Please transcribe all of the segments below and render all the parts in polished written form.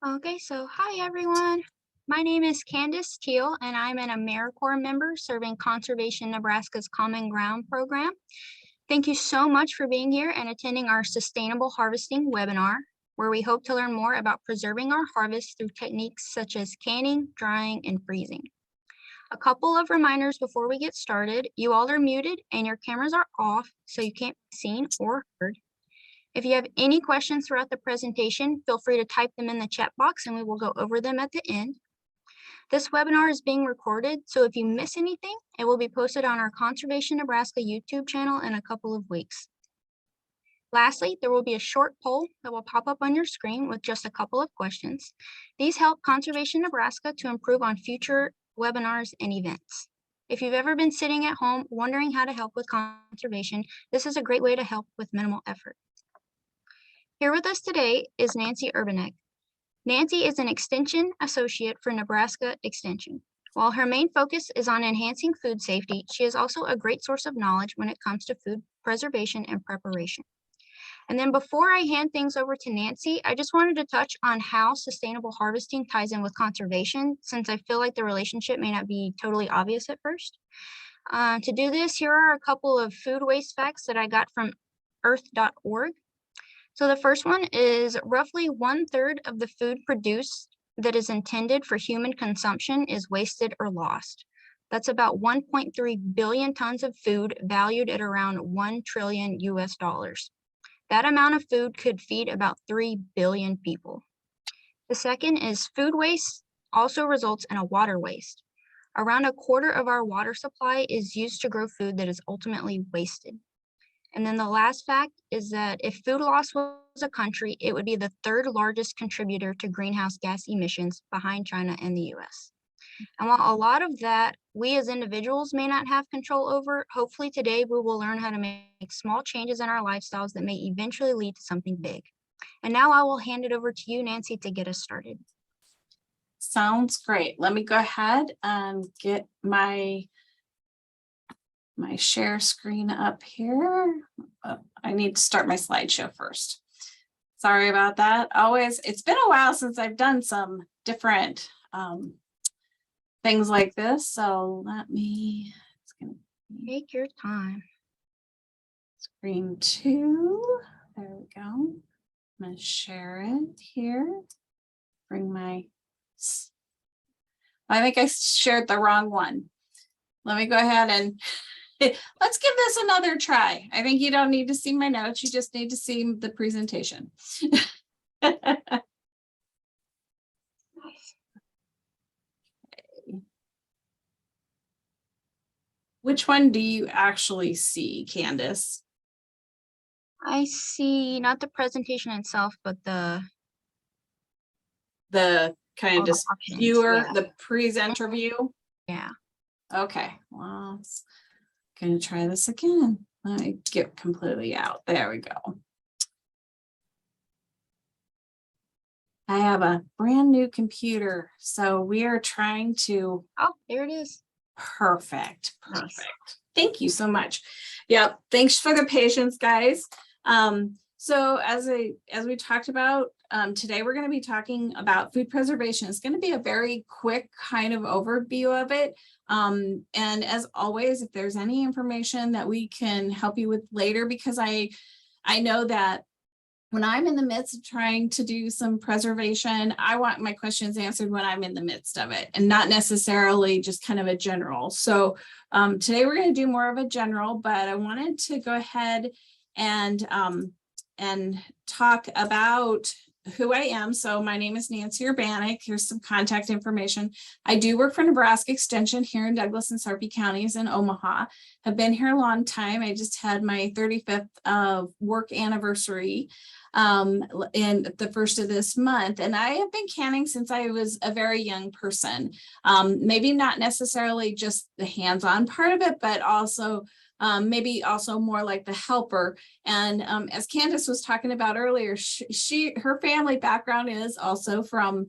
Okay, so hi everyone. My name is Candace Teal, and I'm an AmeriCorps member serving Conservation Nebraska's Common Ground program. Thank you so much for being here and attending our Sustainable Harvesting webinar, where we hope to learn more about preserving our harvest through techniques such as canning, drying, and freezing. A couple of reminders before we get started. You all are muted and your cameras are off, so you can't be seen or heard. If you have any questions throughout the presentation, feel free to type them in the chat box and we will go over them at the end. This webinar is being recorded, so if you miss anything, it will be posted on our Conservation Nebraska YouTube channel in a couple of weeks. Lastly, there will be a short poll that will pop up on your screen with just a couple of questions. These help Conservation Nebraska to improve on future webinars and events. If you've ever been sitting at home wondering how to help with conservation, this is a great way to help with minimal effort. Here with us today is Nancy Urbanec. Nancy is an Extension Associate for Nebraska Extension. While her main focus is on enhancing food safety, she is also a great source of knowledge when it comes to food preservation and preparation. And then before I hand things over to Nancy, I just wanted to touch on how sustainable harvesting ties in with conservation, since I feel like the relationship may not be totally obvious at first. To do this, here are a couple of food waste facts that I got from earth.org. So the first one is roughly 1/3 of the food produced that is intended for human consumption is wasted or lost. That's about 1.3 billion tons of food valued at around $1 trillion US. That amount of food could feed about 3 billion people. The second is food waste also results in a water waste. Around a quarter of our water supply is used to grow food that is ultimately wasted. And then the last fact is that if food loss was a country, it would be the third largest contributor to greenhouse gas emissions behind China and the US. And while a lot of that we as individuals may not have control over, hopefully today we will learn how to make small changes in our lifestyles that may eventually lead to something big. And now I will hand it over to you, Nancy, to get us started. Sounds great. Let me go ahead and get my share screen up here. I need to start my slideshow first. Sorry about that. It's been a while since I've done some different things like this. So it's gonna Take your time. Screen 2. There we go. I'm gonna share it here. I think I shared the wrong one. Let me go ahead and let's give this another try. I think you don't need to see my notes. You just need to see the presentation. Which one do you actually see, Candace? I see not the presentation itself, but the kind of just viewer, yeah. The presenter view. Yeah. Okay, well, gonna try this again. Let me get completely out. There we go. I have a brand new computer, so we are trying to. Oh, there it is. Perfect. Nice. Thank you so much. Yep. Thanks for the patience, guys. So as we talked about, today we're going to be talking about food preservation. It's going to be a very quick kind of overview of it. And as always, if there's any information that we can help you with later, because I know that when I'm in the midst of trying to do some preservation, I want my questions answered when I'm in the midst of it and not necessarily just kind of a general. So today we're going to do more of a general, but I wanted to go ahead and talk about who I am. So my name is Nancy Urbanec. Here's some contact information. I do work for Nebraska Extension here in Douglas and Sarpy counties in Omaha. I've been here a long time. I just had my 35th work anniversary in the first of this month. And I have been canning since I was a very young person. Maybe not necessarily just the hands-on part of it, but also maybe also more like the helper. And as Candace was talking about earlier, her family background is also from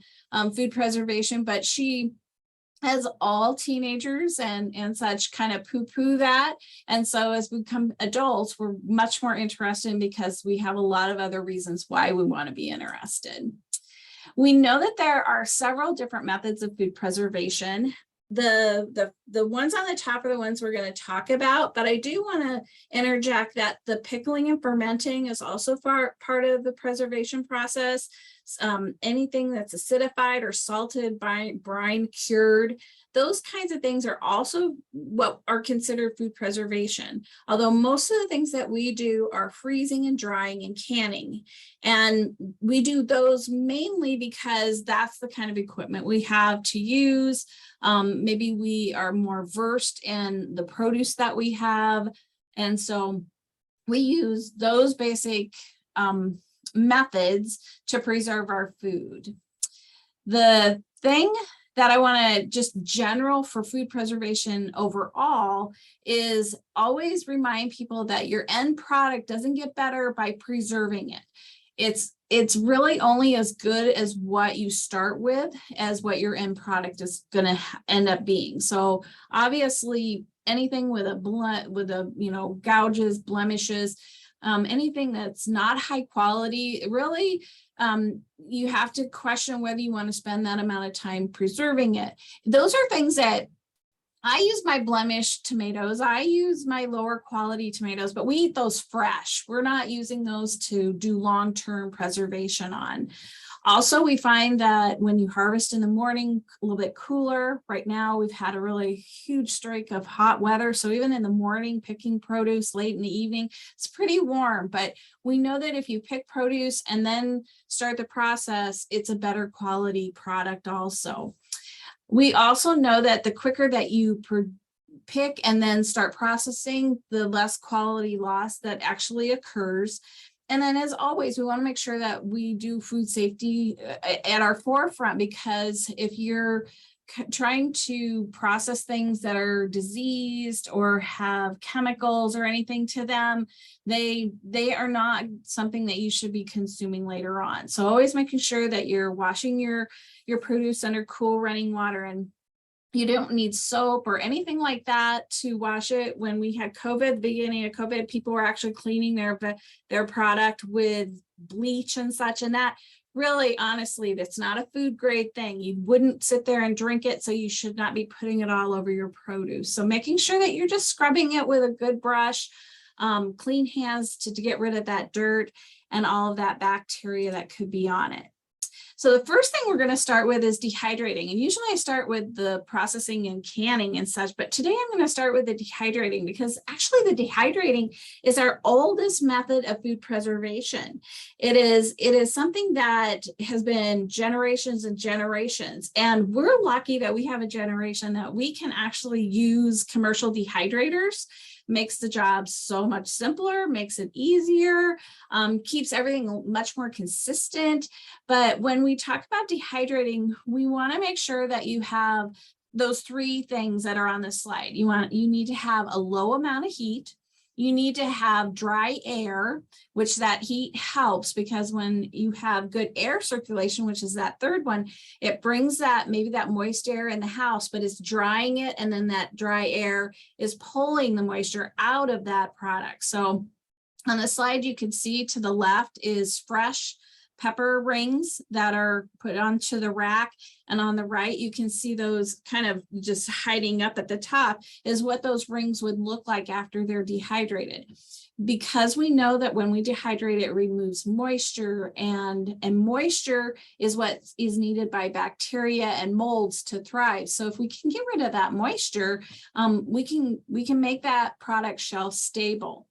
food preservation, but she as all teenagers and such kind of poo-poo that. And so as we become adults, we're much more interested because we have a lot of other reasons why we want to be interested. We know that there are several different methods of food preservation. The ones on the top are the ones we're going to talk about, but I do want to interject that the pickling and fermenting is also part of the preservation process. Anything that's acidified or salted, brine cured, those kinds of things are also what are considered food preservation. Although most of the things that we do are freezing and drying and canning. And we do those mainly because that's the kind of equipment we have to use. Maybe we are more versed in the produce that we have. And so we use those basic methods to preserve our food. The thing that I want to just general for food preservation overall is always remind people that your end product doesn't get better by preserving it. It's really only as good as what you start with as what your end product is going to end up being. So obviously anything with gouges, blemishes, anything that's not high quality, really, you have to question whether you want to spend that amount of time preserving it. Those are things that I use my blemished tomatoes. I use my lower quality tomatoes, but we eat those fresh. We're not using those to do long-term preservation on. Also, we find that when you harvest in the morning, a little bit cooler. Right now, we've had a really huge streak of hot weather. So even in the morning, picking produce late in the evening, it's pretty warm. But we know that if you pick produce and then start the process, it's a better quality product also. We also know that the quicker that you pick and then start processing, the less quality loss that actually occurs. And then as always, we want to make sure that we do food safety at our forefront, because if you're trying to process things that are diseased or have chemicals or anything to them, they are not something that you should be consuming later on. So always making sure that you're washing your produce under cool running water, and you don't need soap or anything like that to wash it. When we had COVID, the beginning of COVID, people were actually cleaning their product with bleach and such, and that really, honestly, that's not a food grade thing. You wouldn't sit there and drink it, so you should not be putting it all over your produce. So making sure that you're just scrubbing it with a good brush, clean hands to get rid of that dirt and all of that bacteria that could be on it. So the first thing we're going to start with is dehydrating. And usually I start with the processing and canning and such, but today I'm going to start with the dehydrating, because actually the dehydrating is our oldest method of food preservation. It is something that has been generations and generations, and we're lucky that we have a generation that we can actually use commercial dehydrators. Makes the job so much simpler, makes it easier, keeps everything much more consistent. But when we talk about dehydrating, we want to make sure that you have those three things that are on the slide. You need to have a low amount of heat. You need to have dry air, which that heat helps, because when you have good air circulation, which is that third one, it brings that maybe that moist air in the house, but it's drying it. And then that dry air is pulling the moisture out of that product. So on the slide, you can see to the left is fresh pepper rings that are put onto the rack. And on the right, you can see those kind of just hiding up at the top is what those rings would look like after they're dehydrated. Because we know that when we dehydrate, it removes moisture, and moisture is what is needed by bacteria and molds to thrive. So if we can get rid of that moisture, we can make that product shelf stable.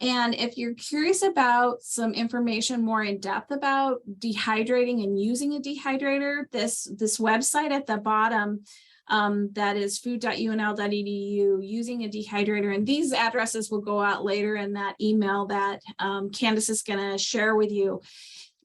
And if you're curious about some information more in depth about dehydrating and using a dehydrator, this website at the bottom, that is food.unl.edu, using a dehydrator. And these addresses will go out later in that email that Candace is going to share with you.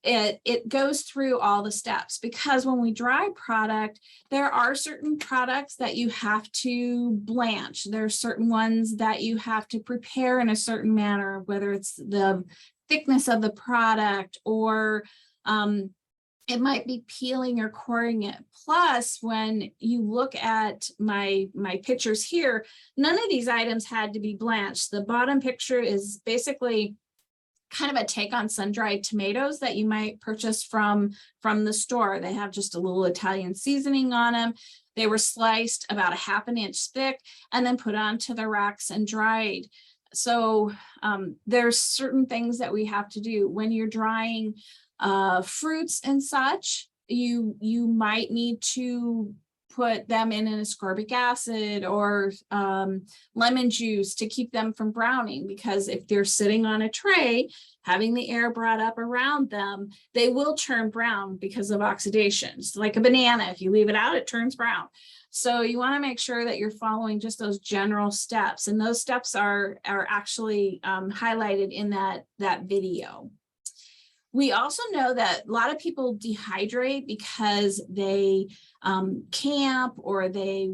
It goes through all the steps, because when we dry product, there are certain products that you have to blanch. There are certain ones that you have to prepare in a certain manner, whether it's the thickness of the product or it might be peeling or coring it. Plus, when you look at my pictures here, none of these items had to be blanched. The bottom picture is basically kind of a take on sun-dried tomatoes that you might purchase from the store. They have just a little Italian seasoning on them. They were sliced about a half an inch thick and then put onto the racks and dried. So there's certain things that we have to do when you're drying fruits and such. You might need to put them in an ascorbic acid or lemon juice to keep them from browning, because if they're sitting on a tray, having the air brought up around them, they will turn brown because of oxidation. It's like a banana. If you leave it out, it turns brown. So you want to make sure that you're following just those general steps. And those steps are actually highlighted in that video. We also know that a lot of people dehydrate because they camp or they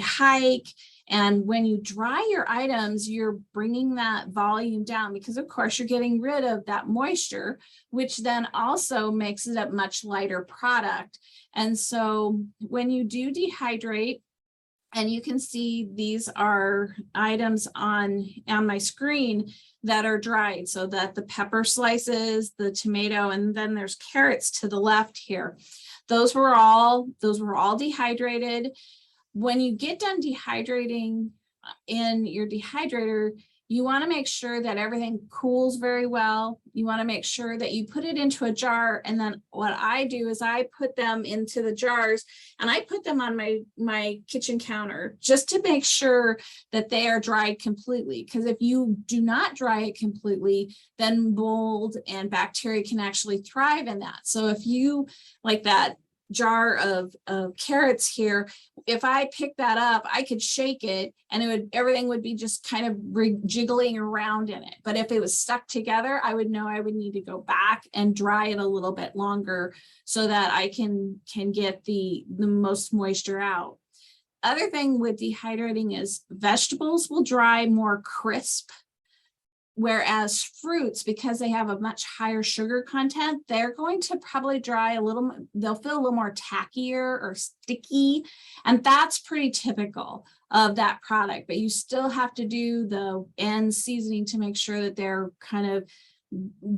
hike. And when you dry your items, you're bringing that volume down because, of course, you're getting rid of that moisture, which then also makes it a much lighter product. And so when you do dehydrate, and you can see these are items on my screen that are dried, so that the pepper slices, the tomato, and then there's carrots to the left here. Those were all dehydrated. When you get done dehydrating in your dehydrator, you want to make sure that everything cools very well. You want to make sure that you put it into a jar. And then what I do is I put them into the jars and I put them on my kitchen counter just to make sure that they are dried completely. Because if you do not dry it completely, then mold and bacteria can actually thrive in that. So if you, like that jar of carrots here, if I pick that up, I could shake it and everything would be just kind of jiggling around in it. But if it was stuck together, I would know I would need to go back and dry it a little bit longer so that I can get the most moisture out. Other thing with dehydrating is vegetables will dry more crisp, whereas fruits, because they have a much higher sugar content, they're going to probably dry a little, they'll feel a little more tackier or sticky. And that's pretty typical of that product, but you still have to do the end seasoning to make sure that they're kind of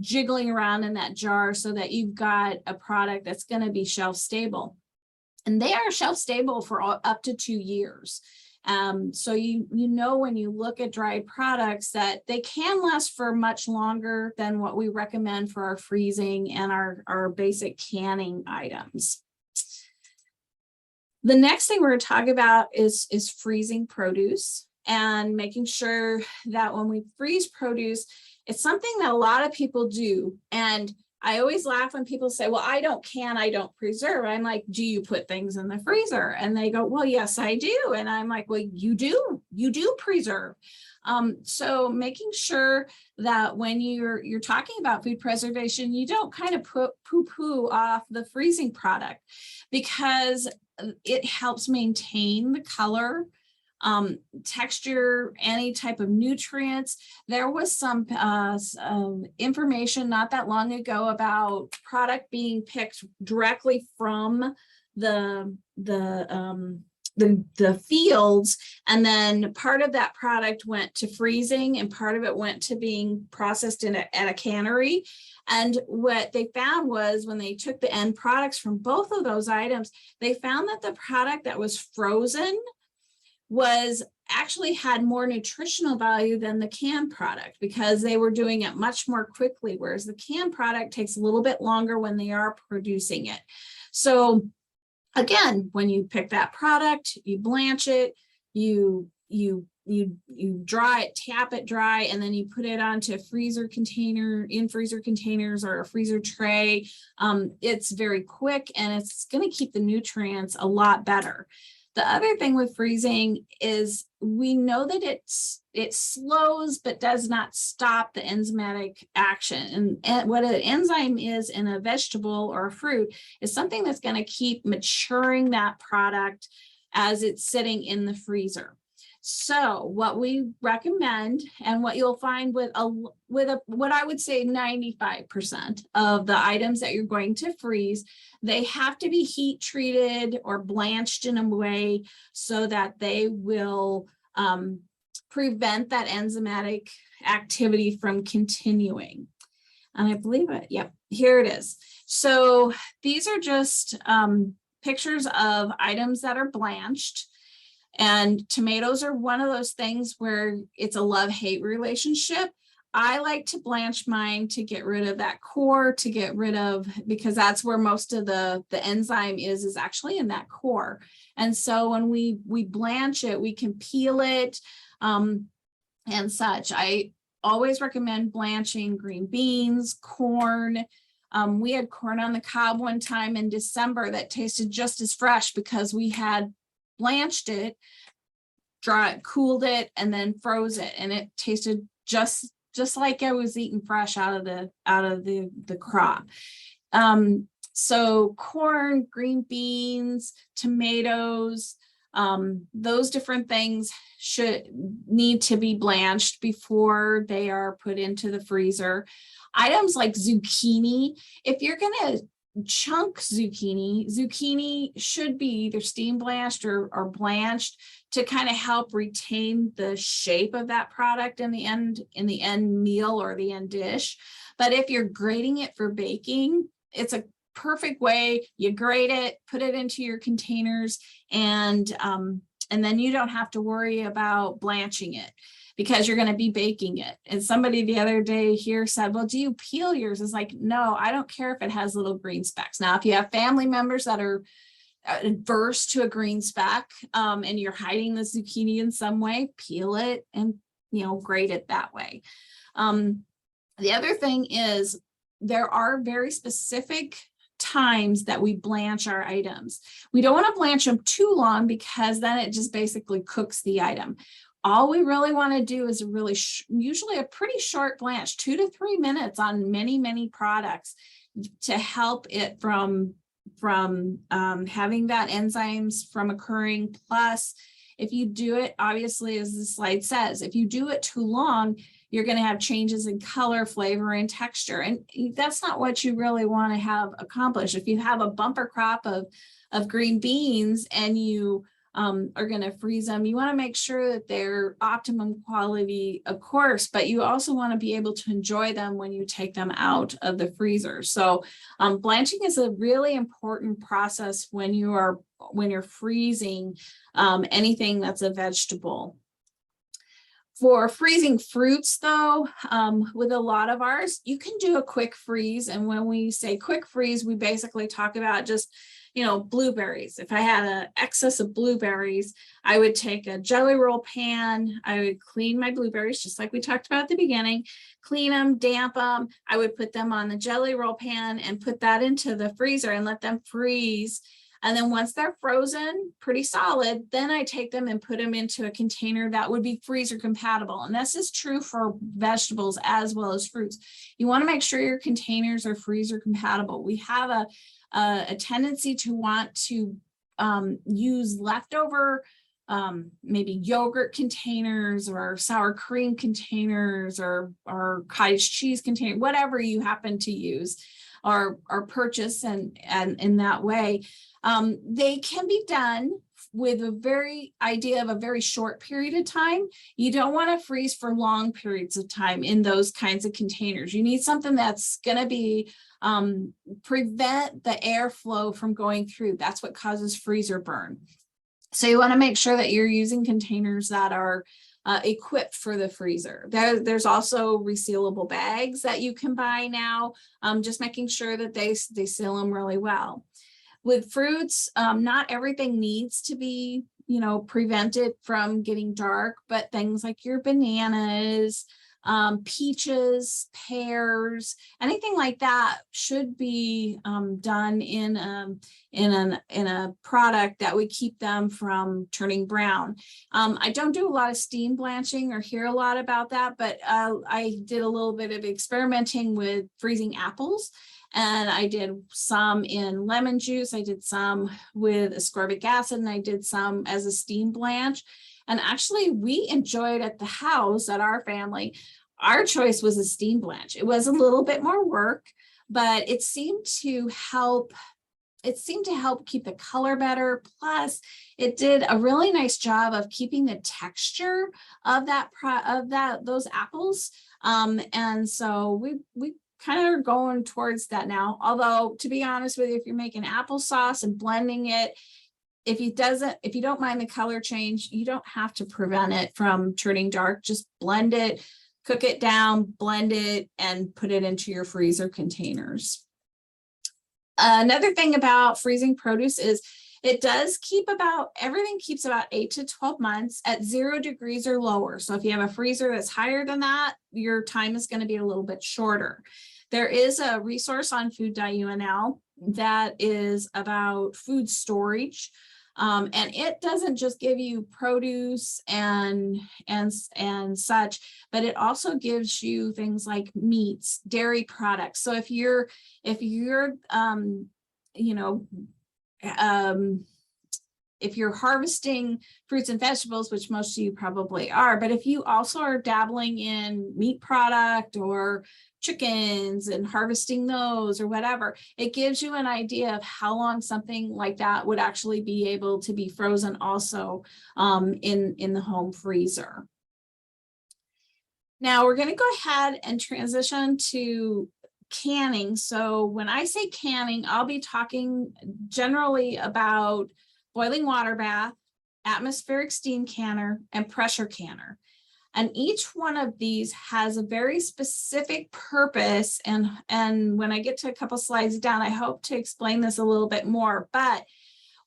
jiggling around in that jar so that you've got a product that's going to be shelf stable. And they are shelf stable for up to 2 years. So you know when you look at dried products that they can last for much longer than what we recommend for our freezing and our basic canning items. The next thing we're going to talk about is freezing produce and making sure that when we freeze produce, it's something that a lot of people do. And I always laugh when people say, well, I don't can, I don't preserve. I'm like, do you put things in the freezer? And they go, well, yes, I do. And I'm like, well, you do preserve. So making sure that when you're talking about food preservation, you don't kind of put poo-poo off the freezing product, because it helps maintain the color, texture, any type of nutrients. There was some information not that long ago about product being picked directly from the fields, and then part of that product went to freezing and part of it went to being processed at a cannery. And what they found was when they took the end products from both of those items, they found that the product that was frozen was actually had more nutritional value than the canned product, because they were doing it much more quickly, whereas the canned product takes a little bit longer when they are producing it. So again, when you pick that product, you blanch it, you dry it, tap it dry, and then you put it onto a freezer container, in freezer containers or a freezer tray. It's very quick and it's going to keep the nutrients a lot better. The other thing with freezing is we know that it slows but does not stop the enzymatic action. And what an enzyme is in a vegetable or a fruit is something that's going to keep maturing that product as it's sitting in the freezer. So what we recommend, and what you'll find with what I would say 95% of the items that you're going to freeze, they have to be heat treated or blanched in a way so that they will prevent that enzymatic activity from continuing. And I believe it, yep, here it is. So these are just pictures of items that are blanched. And tomatoes are one of those things where it's a love-hate relationship. I like to blanch mine to get rid of that core, to get rid of, because that's where most of the enzyme is actually in that core. And so when we blanch it, we can peel it and such. I always recommend blanching green beans, corn. We had corn on the cob one time in December that tasted just as fresh because we had blanched it, cooled it, and then froze it, and it tasted just like I was eating fresh out of the crop. So corn, green beans, tomatoes, those different things should need to be blanched before they are put into the freezer. Items like zucchini, if you're going to chunk zucchini should be either steam blanched or blanched to kind of help retain the shape of that product in the end meal or the end dish. But if you're grating it for baking, it's a perfect way. You grate it, put it into your containers, and then you don't have to worry about blanching it, because you're going to be baking it. And somebody the other day here said, well, do you peel yours? It's like, no, I don't care if it has little green specks. Now, if you have family members that are adverse to a green speck and you're hiding the zucchini in some way, peel it and, grate it that way. The other thing is there are very specific times that we blanch our items. We don't want to blanch them too long because then it just basically cooks the item. All we really want to do is usually a pretty short blanch, 2 to 3 minutes on many products to help it from having that enzymes from occurring. Plus, if you do it, obviously, as the slide says, if you do it too long, you're going to have changes in color, flavor, and texture. And that's not what you really want to have accomplished. If you have a bumper crop of green beans and you are going to freeze them, you want to make sure that they're optimum quality, of course, but you also want to be able to enjoy them when you take them out of the freezer. So blanching is a really important process when you're freezing anything that's a vegetable. For freezing fruits, though, with a lot of ours, you can do a quick freeze. And when we say quick freeze, we basically talk about just blueberries. If I had an excess of blueberries, I would take a jelly roll pan. I would clean my blueberries, just like we talked about at the beginning, clean them, damp them. I would put them on the jelly roll pan and put that into the freezer and let them freeze. And then once they're frozen, pretty solid, then I take them and put them into a container that would be freezer compatible. And this is true for vegetables as well as fruits. You want to make sure your containers are freezer compatible. We have a tendency to want to use leftover maybe yogurt containers or sour cream containers or cottage cheese container, whatever you happen to use or purchase, and in that way. They can be done with a very short period of time. You don't want to freeze for long periods of time in those kinds of containers. You need something that's going to be prevent the airflow from going through. That's what causes freezer burn. So you want to make sure that you're using containers that are equipped for the freezer. There's also resealable bags that you can buy now, just making sure that they seal them really well. With fruits, not everything needs to be, prevented from getting dark, but things like your bananas, peaches, pears, anything like that should be done in a product that would keep them from turning brown. I don't do a lot of steam blanching or hear a lot about that, but I did a little bit of experimenting with freezing apples. And I did some in lemon juice. I did some with ascorbic acid, and I did some as a steam blanch. And actually, we enjoyed at the house, at our family, our choice was a steam blanch. It was a little bit more work, but it seemed to help it seemed to help keep the color better. Plus, it did a really nice job of keeping the texture of those apples. And so we kind of are going towards that now. Although, to be honest with you, if you're making applesauce and blending it, if you don't mind the color change, you don't have to prevent it from turning dark. Just blend it, cook it down, blend it, and put it into your freezer containers. Another thing about freezing produce is it does everything keeps about 8 to 12 months at 0 degrees or lower. So if you have a freezer that's higher than that, your time is going to be a little bit shorter. There is a resource on Food.unl that is about food storage. And it doesn't just give you produce and such, but it also gives you things like meats, dairy products. So if you're if you're harvesting fruits and vegetables, which most of you probably are, but if you also are dabbling in meat product or chickens and harvesting those or whatever, it gives you an idea of how long something like that would actually be able to be frozen also in the home freezer. Now we're going to go ahead and transition to canning. So when I say canning, I'll be talking generally about boiling water bath, atmospheric steam canner, and pressure canner. And each one of these has a very specific purpose. And when I get to a couple slides down, I hope to explain this a little bit more, but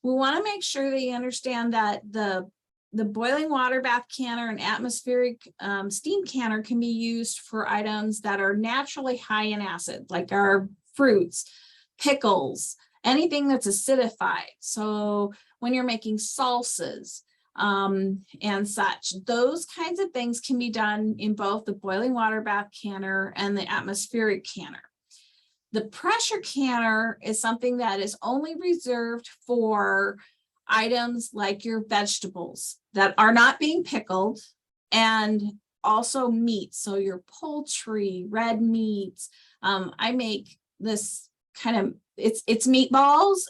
we want to make sure that you understand that the boiling water bath canner and atmospheric steam canner can be used for items that are naturally high in acid, like our fruits, pickles, anything that's acidified. So when you're making salsas and such, those kinds of things can be done in both the boiling water bath canner and the atmospheric canner. The pressure canner is something that is only reserved for items like your vegetables that are not being pickled, and also meat. So your poultry, red meats. I make this kind of, it's meatballs,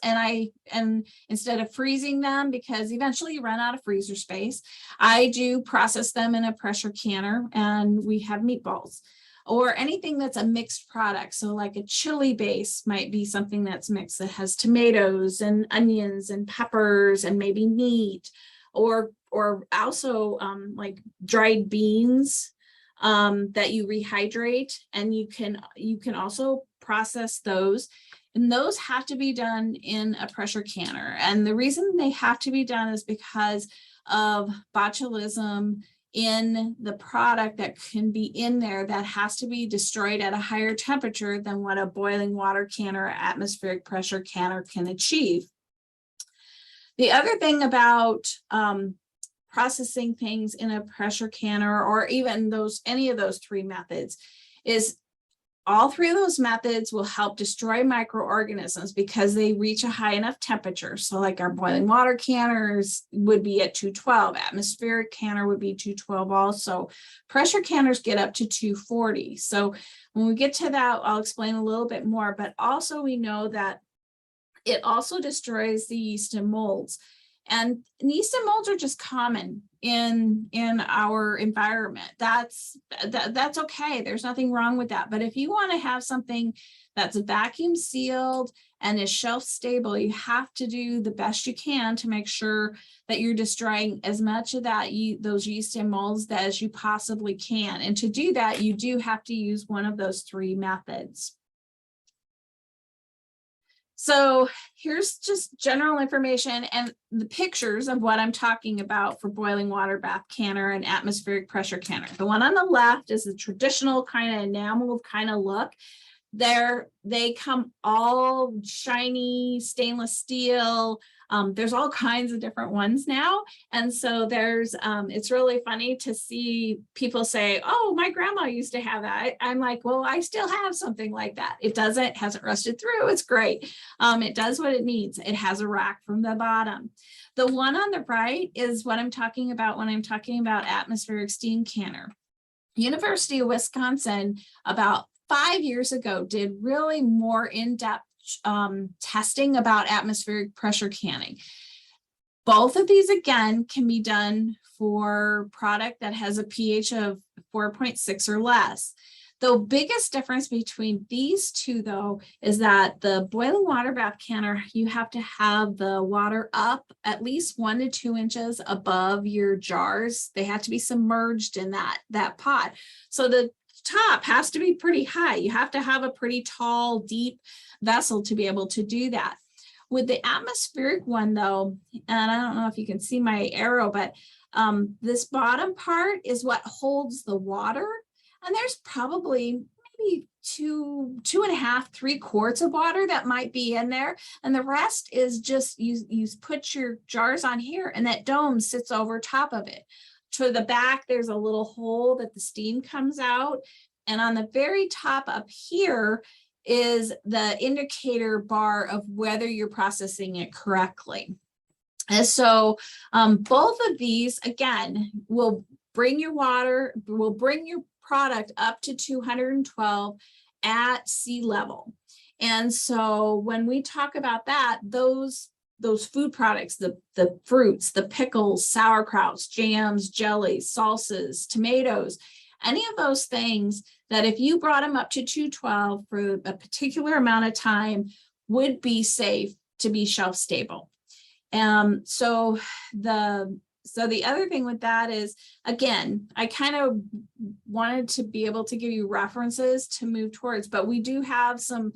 and instead of freezing them, because eventually you run out of freezer space, I do process them in a pressure canner and we have meatballs. Or anything that's a mixed product. So like a chili base might be something that's mixed that has tomatoes and onions and peppers and maybe meat, or also like dried beans that you rehydrate, and you can also process those. And those have to be done in a pressure canner. And the reason they have to be done is because of botulism in the product that can be in there that has to be destroyed at a higher temperature than what a boiling water canner or atmospheric pressure canner can achieve. The other thing about processing things in a pressure canner, or even any of those three methods, is all three of those methods will help destroy microorganisms because they reach a high enough temperature. So like our boiling water canners would be at 212, atmospheric canner would be 212 also. Pressure canners get up to 240. So when we get to that, I'll explain a little bit more, but also we know that it also destroys the yeast and molds. And yeast and molds are just common in our environment. That's okay. There's nothing wrong with that. But if you want to have something that's vacuum sealed and is shelf stable, you have to do the best you can to make sure that you're destroying as much of those yeast and molds as you possibly can. And to do that, you do have to use one of those three methods. So here's just general information and the pictures of what I'm talking about for boiling water bath canner and atmospheric pressure canner. The one on the left is the traditional kind of enamel kind of look. They come all shiny stainless steel. There's all kinds of different ones now. And so it's really funny to see people say, oh, my grandma used to have that. I'm like, well, I still have something like that. It hasn't rusted through. It's great. It does what it needs. It has a rack from the bottom. The one on the right is what I'm talking about when I'm talking about atmospheric steam canner. University of Wisconsin, about 5 years ago did really more in-depth testing about atmospheric pressure canning. Both of these, again, can be done for product that has a pH of 4.6 or less. The biggest difference between these two, though, is that the boiling water bath canner, you have to have the water up at least 1 to 2 inches above your jars. They have to be submerged in that pot. So the top has to be pretty high. You have to have a pretty tall, deep vessel to be able to do that. With the atmospheric one, though, and I don't know if you can see my arrow, but this bottom part is what holds the water. And there's probably maybe 2.5, 3 quarts of water that might be in there. And the rest is just, you put your jars on here and that dome sits over top of it. To the back, there's a little hole that the steam comes out. And on the very top up here is the indicator bar of whether you're processing it correctly. And so both of these, again, will bring your product up to 212 at sea level. And so when we talk about that, those food products, the fruits, the pickles, sauerkrauts, jams, jellies, salsas, tomatoes, any of those things that if you brought them up to 212 for a particular amount of time would be safe to be shelf stable. So the other thing with that is, again, I kind of wanted to be able to give you references to move towards, but we do have some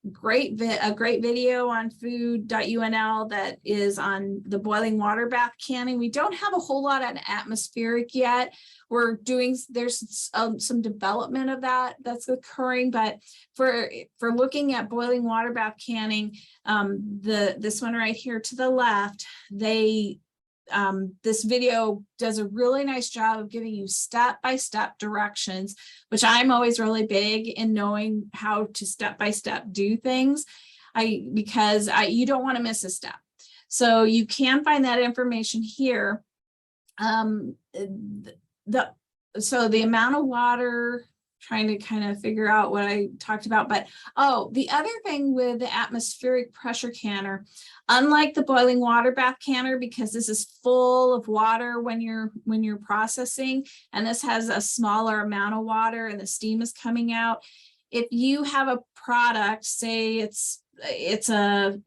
a great video on food.unl that is on the boiling water bath canning. We don't have a whole lot on atmospheric yet. There's some development of that's occurring, but for looking at boiling water bath canning, this one right here to the left, this video does a really nice job of giving you step-by-step directions, which I'm always really big in knowing how to step-by-step do things, because you don't want to miss a step. So you can find that information here. So the amount of water, trying to kind of figure out what I talked about, but the other thing with the atmospheric pressure canner, unlike the boiling water bath canner, because this is full of water when you're processing, and this has a smaller amount of water and the steam is coming out. If you have a product, say it's a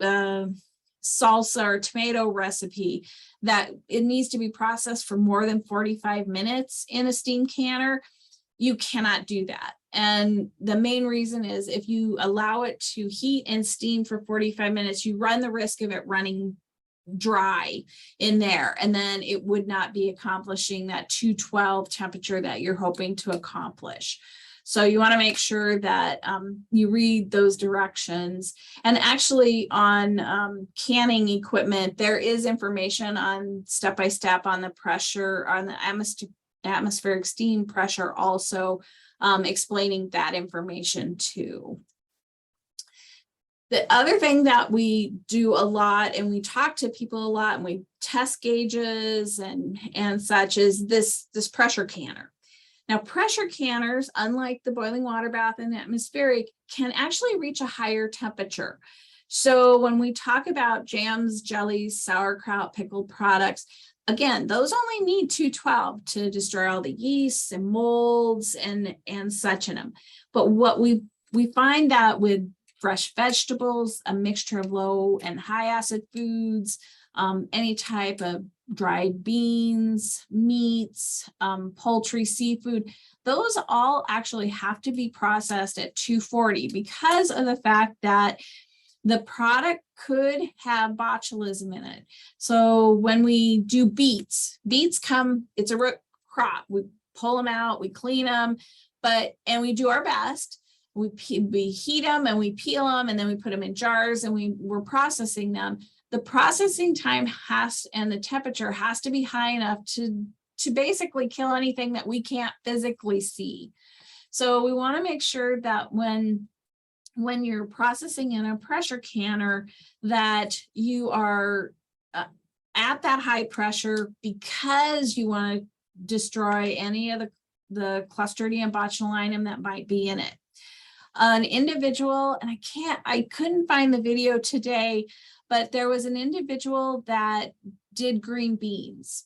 salsa or tomato recipe that it needs to be processed for more than 45 minutes in a steam canner, you cannot do that. And the main reason is if you allow it to heat and steam for 45 minutes, you run the risk of it running dry in there. And then it would not be accomplishing that 212 temperature that you're hoping to accomplish. So you want to make sure that you read those directions. And actually on canning equipment, there is information on step-by-step on the pressure, on the atmospheric steam pressure, also explaining that information too. The other thing that we do a lot, and we talk to people a lot, and we test gauges and such, is this pressure canner. Now, pressure canners, unlike the boiling water bath and atmospheric, can actually reach a higher temperature. So when we talk about jams, jellies, sauerkraut, pickled products, again, those only need 212 to destroy all the yeasts and molds and such in them. But what we find that with fresh vegetables, a mixture of low and high acid foods, any type of dried beans, meats, poultry, seafood, those all actually have to be processed at 240 because of the fact that the product could have botulism in it. So when we do beets come, it's a root crop. We pull them out, we clean them, and we do our best. We heat them and we peel them, and then we put them in jars and we're processing them. The processing time and the temperature has to be high enough to basically kill anything that we can't physically see. So we want to make sure that when you're processing in a pressure canner, that you are at that high pressure, because you want to destroy any of the Clostridium botulinum that might be in it. an individual, and I couldn't find the video today, but there was an individual that did green beans,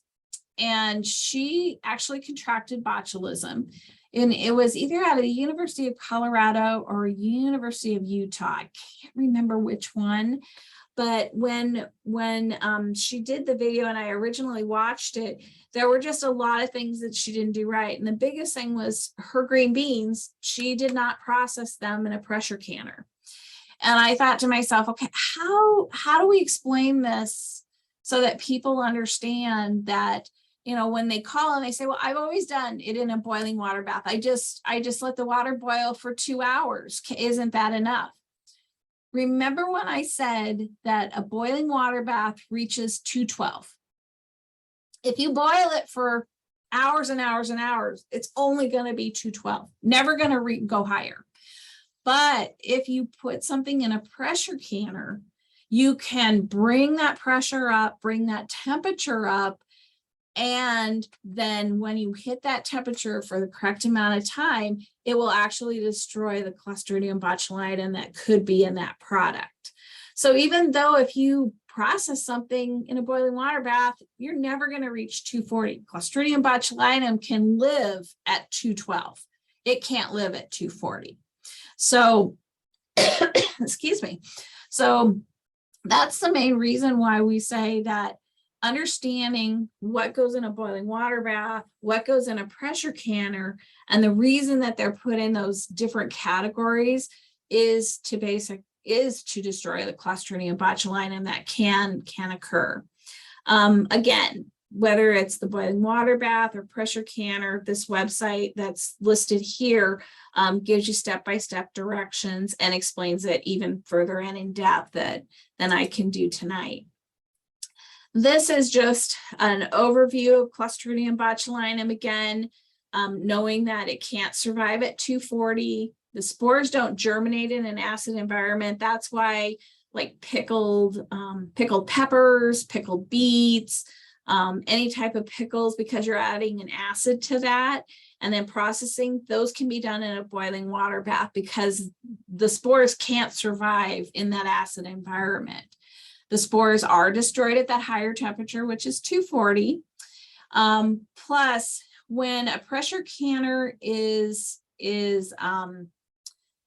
and she actually contracted botulism. And it was either out of the University of Colorado or University of Utah. I can't remember which one. But when she did the video and I originally watched it, there were just a lot of things that she didn't do right. And the biggest thing was her green beans. She did not process them in a pressure canner. And I thought to myself, okay, how do we explain this so that people understand that, when they call and they say, well, I've always done it in a boiling water bath. I just let the water boil for 2 hours. Isn't that enough? Remember when I said that a boiling water bath reaches 212? If you boil it for hours and hours and hours, it's only going to be 212, never going to go higher. But if you put something in a pressure canner, you can bring that pressure up, bring that temperature up. And then when you hit that temperature for the correct amount of time, it will actually destroy the Clostridium botulinum that could be in that product. So even though if you process something in a boiling water bath, you're never going to reach 240. Clostridium botulinum can live at 212. It can't live at 240. So, excuse me. So that's the main reason why we say that understanding what goes in a boiling water bath, what goes in a pressure canner, and the reason that they're put in those different categories is to destroy the Clostridium botulinum that can occur. Again, whether it's the boiling water bath or pressure canner, this website that's listed here gives you step-by-step directions and explains it even further and in depth than I can do tonight. This is just an overview of Clostridium botulinum. Again, knowing that it can't survive at 240. The spores don't germinate in an acid environment. That's why, like pickled peppers, pickled beets, any type of pickles, because you're adding an acid to that and then processing, those can be done in a boiling water bath because the spores can't survive in that acid environment. The spores are destroyed at that higher temperature, which is 240. Plus, when a pressure canner is used,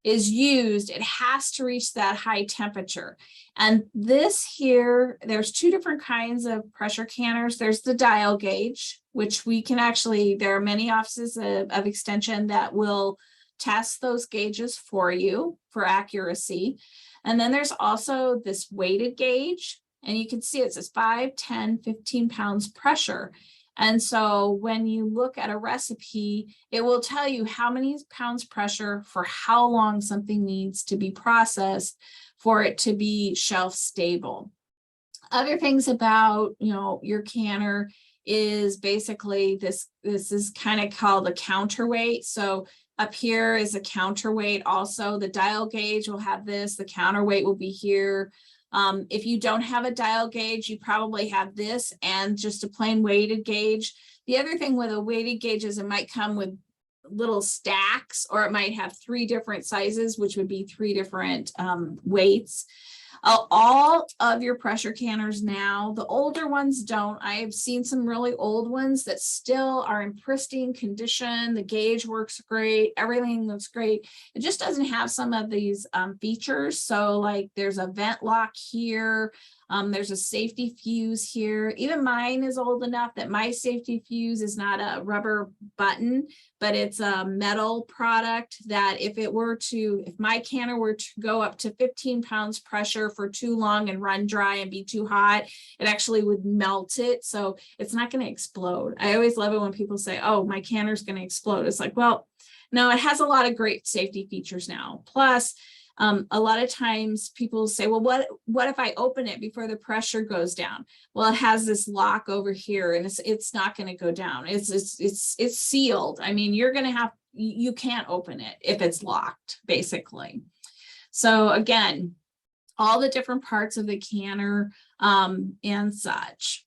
it has to reach that high temperature. And this here, there's two different kinds of pressure canners. There's the dial gauge, which we can actually, there are many offices of extension that will test those gauges for you for accuracy. And then there's also this weighted gauge, and you can see it says 5, 10, 15 pounds pressure. And so when you look at a recipe, it will tell you how many pounds pressure for how long something needs to be processed for it to be shelf stable. Other things about, your canner is basically this is kind of called a counterweight. So up here is a counterweight. Also, the dial gauge will have this, the counterweight will be here. If you don't have a dial gauge, you probably have this and just a plain weighted gauge. The other thing with a weighted gauge is it might come with little stacks, or it might have 3 different sizes, which would be 3 different weights. All of your pressure canners now, the older ones don't. I have seen some really old ones that still are in pristine condition. The gauge works great. Everything looks great. It just doesn't have some of these features. So like there's a vent lock here. There's a safety fuse here. Even mine is old enough that my safety fuse is not a rubber button, but it's a metal product that if my canner were to go up to 15 pounds pressure for too long and run dry and be too hot, it actually would melt it. So it's not going to explode. I always love it when people say, oh, my canner's going to explode. It's like, well, no, it has a lot of great safety features now. Plus, a lot of times people say, well, what if I open it before the pressure goes down? Well, it has this lock over here and it's not going to go down. It's sealed. I mean, you can't open it if it's locked, basically. So again, all the different parts of the canner and such.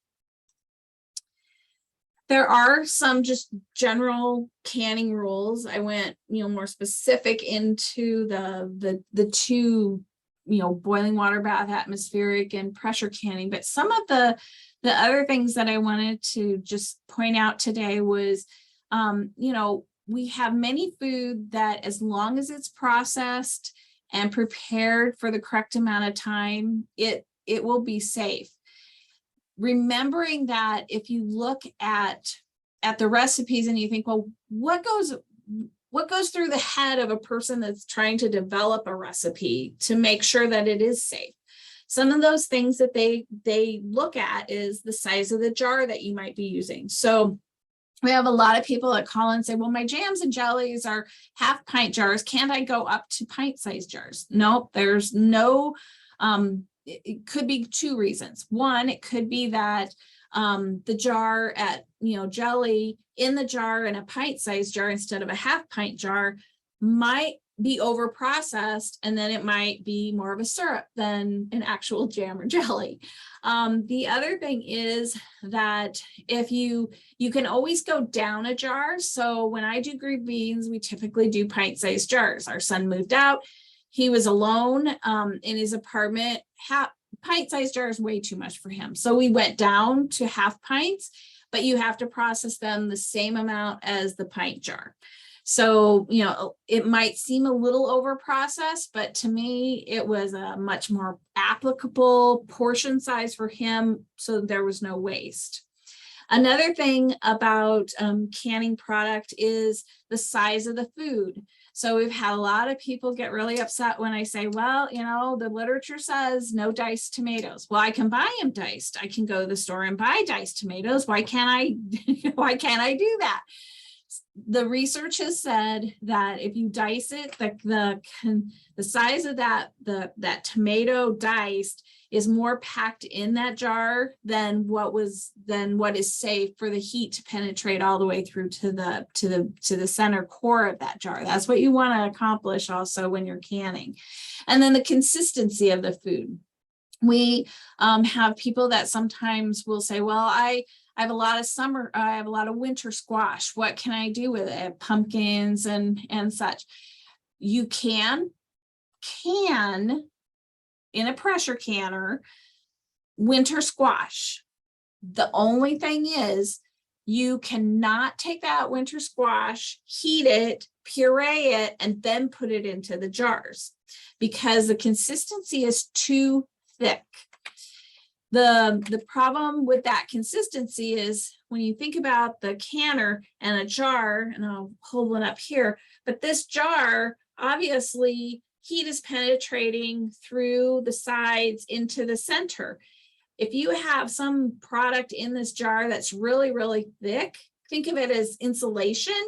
There are some just general canning rules. I went, more specific into the two, boiling water bath, atmospheric, and pressure canning. But some of the other things that I wanted to just point out today was, we have many food that, as long as it's processed and prepared for the correct amount of time, it will be safe. Remembering that if you look at the recipes and you think, well, what goes through the head of a person that's trying to develop a recipe to make sure that it is safe? Some of those things that they look at is the size of the jar that you might be using. So we have a lot of people that call and say, well, my jams and jellies are half pint jars. Can't I go up to pint sized jars? Nope, there's no, it could be two reasons. One, it could be that the jar at, jelly in the jar in a pint sized jar instead of a half pint jar might be over processed, and then it might be more of a syrup than an actual jam or jelly. The other thing is that if you can always go down a jar. So when I do green beans, we typically do pint sized jars. Our son moved out. He was alone in his apartment. Pint sized jar is way too much for him. So we went down to half pints, but you have to process them the same amount as the pint jar. So, it might seem a little over processed, but to me, it was a much more applicable portion size for him. So there was no waste. Another thing about canning product is the size of the food. So we've had a lot of people get really upset when I say, well, the literature says no diced tomatoes. Well, I can buy them diced. I can go to the store and buy diced tomatoes. Why can't I do that? The research has said that if you dice it, the size of that tomato diced is more packed in that jar than what is safe for the heat to penetrate all the way through to the center core of that jar. That's what you want to accomplish also when you're canning. And then the consistency of the food. We have people that sometimes will say, well, I have a lot of winter squash. What can I do with it? Pumpkins and such. You can in a pressure canner winter squash. The only thing is you cannot take that winter squash, heat it, puree it, and then put it into the jars because the consistency is too thick. The problem with that consistency is when you think about the canner and a jar, and I'll hold one up here, but this jar, obviously heat is penetrating through the sides into the center. If you have some product in this jar that's really, really thick, think of it as insulation.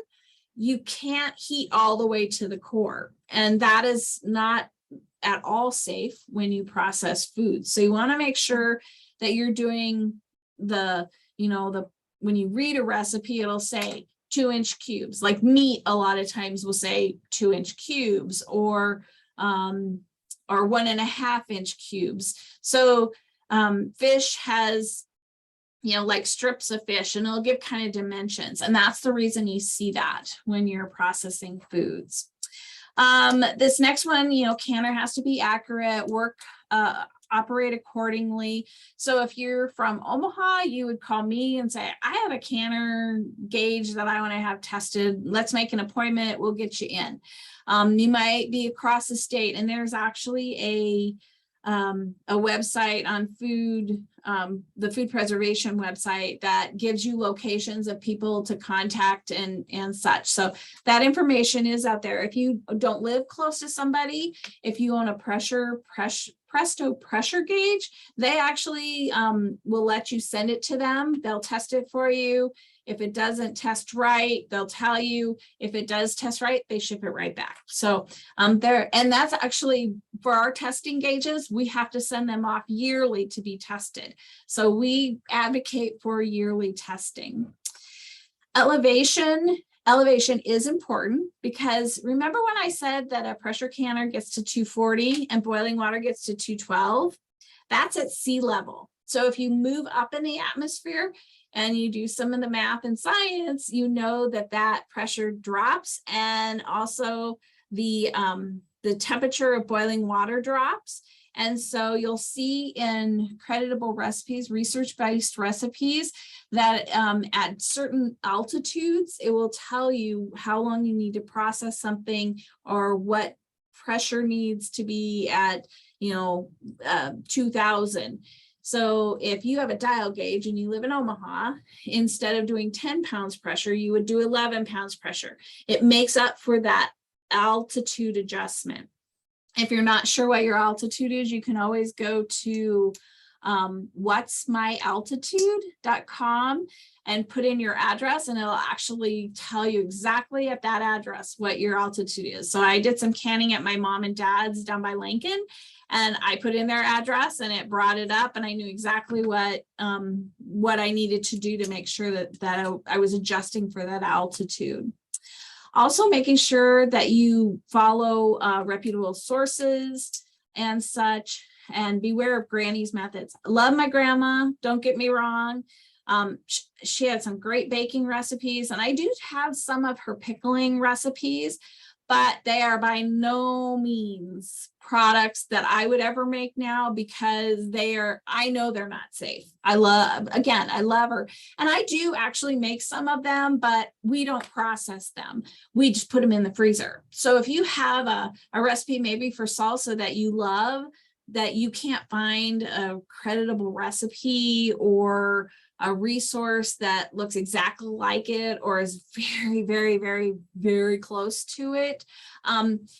You can't heat all the way to the core. And that is not at all safe when you process food. So you want to make sure that you're doing when you read a recipe, it'll say 2-inch cubes. Like meat, a lot of times will say 2-inch cubes or 1.5-inch cubes. So fish has, like strips of fish, and it'll give kind of dimensions. And that's the reason you see that when you're processing foods. This next one, canner has to be accurate, operate accordingly. So if you're from Omaha, you would call me and say, I have a canner gauge that I want to have tested. Let's make an appointment. We'll get you in. You might be across the state, and there's actually a website on food, the food preservation website that gives you locations of people to contact and such. So that information is out there. If you don't live close to somebody, if you own a Presto pressure gauge, they actually will let you send it to them. They'll test it for you. If it doesn't test right, they'll tell you. If it does test right, they ship it right back. So and that's actually for our testing gauges, we have to send them off yearly to be tested. So we advocate for yearly testing. Elevation is important because remember when I said that a pressure canner gets to 240 and boiling water gets to 212? That's at sea level. So if you move up in the atmosphere and you do some of the math and science, you know that that pressure drops, and also the temperature of boiling water drops. And so you'll see in creditable recipes, research-based recipes, that at certain altitudes, it will tell you how long you need to process something or what pressure needs to be at, 2000. So if you have a dial gauge and you live in Omaha, instead of doing 10 pounds pressure, you would do 11 pounds pressure. It makes up for that altitude adjustment. If you're not sure what your altitude is, you can always go to whatsmyaltitude.com and put in your address, and it'll actually tell you exactly at that address what your altitude is. So I did some canning at my mom and dad's down by Lincoln, and I put in their address and it brought it up, and I knew exactly what I needed to do to make sure that I was adjusting for that altitude. Also making sure that you follow reputable sources and such, and beware of Granny's methods. I love my grandma, don't get me wrong. She had some great baking recipes, and I do have some of her pickling recipes, but they are by no means products that I would ever make now, because I know they're not safe. I love her. And I do actually make some of them, but we don't process them. We just put them in the freezer. So if you have a recipe maybe for salsa that you love, that you can't find a creditable recipe or a resource that looks exactly like it or is very, very, very, very close to it,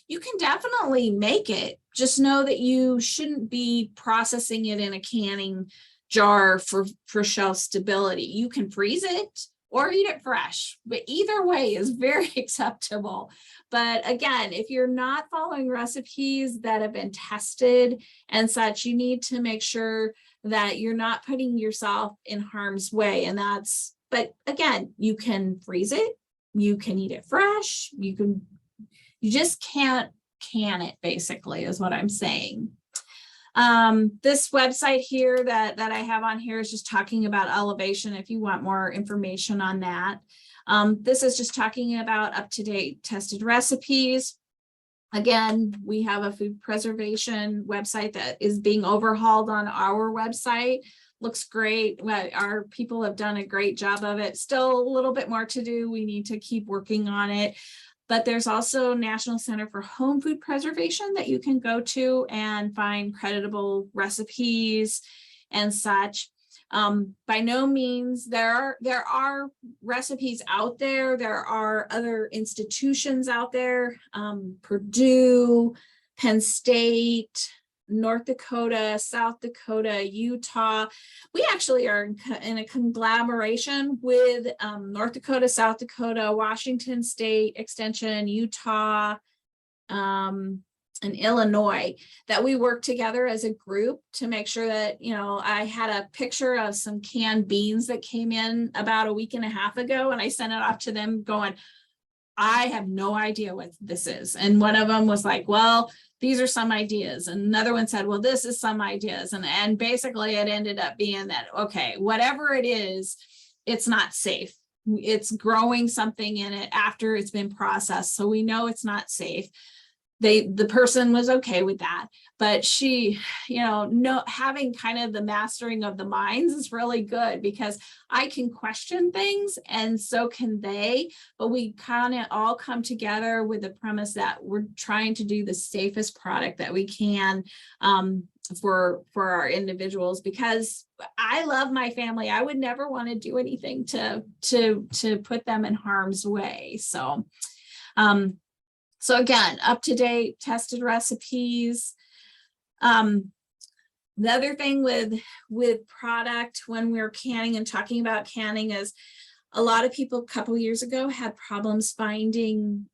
you can definitely make it. Just know that you shouldn't be processing it in a canning jar for shelf stability. You can freeze it or eat it fresh, but either way is very acceptable. But again, if you're not following recipes that have been tested and such, you need to make sure that you're not putting yourself in harm's way. But again, you can freeze it, you can eat it fresh, you just can't can it, basically, is what I'm saying. This website here that I have on here is just talking about elevation if you want more information on that. This is just talking about up-to-date tested recipes. Again, we have a food preservation website that is being overhauled on our website. Looks great. Our people have done a great job of it. Still a little bit more to do. We need to keep working on it. But there's also National Center for Home Food Preservation that you can go to and find creditable recipes and such. By no means, there are recipes out there. There are other institutions out there, Purdue, Penn State, North Dakota, South Dakota, Utah. We actually are in a conglomeration with North Dakota, South Dakota, Washington State Extension, Utah, and Illinois, that we work together as a group to make sure that, I had a picture of some canned beans that came in about a week and a half ago, and I sent it off to them going, I have no idea what this is. And one of them was like, well, these are some ideas. And another one said, well, this is some ideas. And basically it ended up being that, okay, whatever it is, it's not safe. It's growing something in it after it's been processed. So we know it's not safe. The person was okay with that, but she, having kind of the mastering of the minds is really good, because I can question things and so can they, but we kind of all come together with the premise that we're trying to do the safest product that we can for our individuals, because I love my family. I would never want to do anything to put them in harm's way. So again, up-to-date tested recipes. The other thing with product when we're canning and talking about canning is a lot of people a couple of years ago had problems finding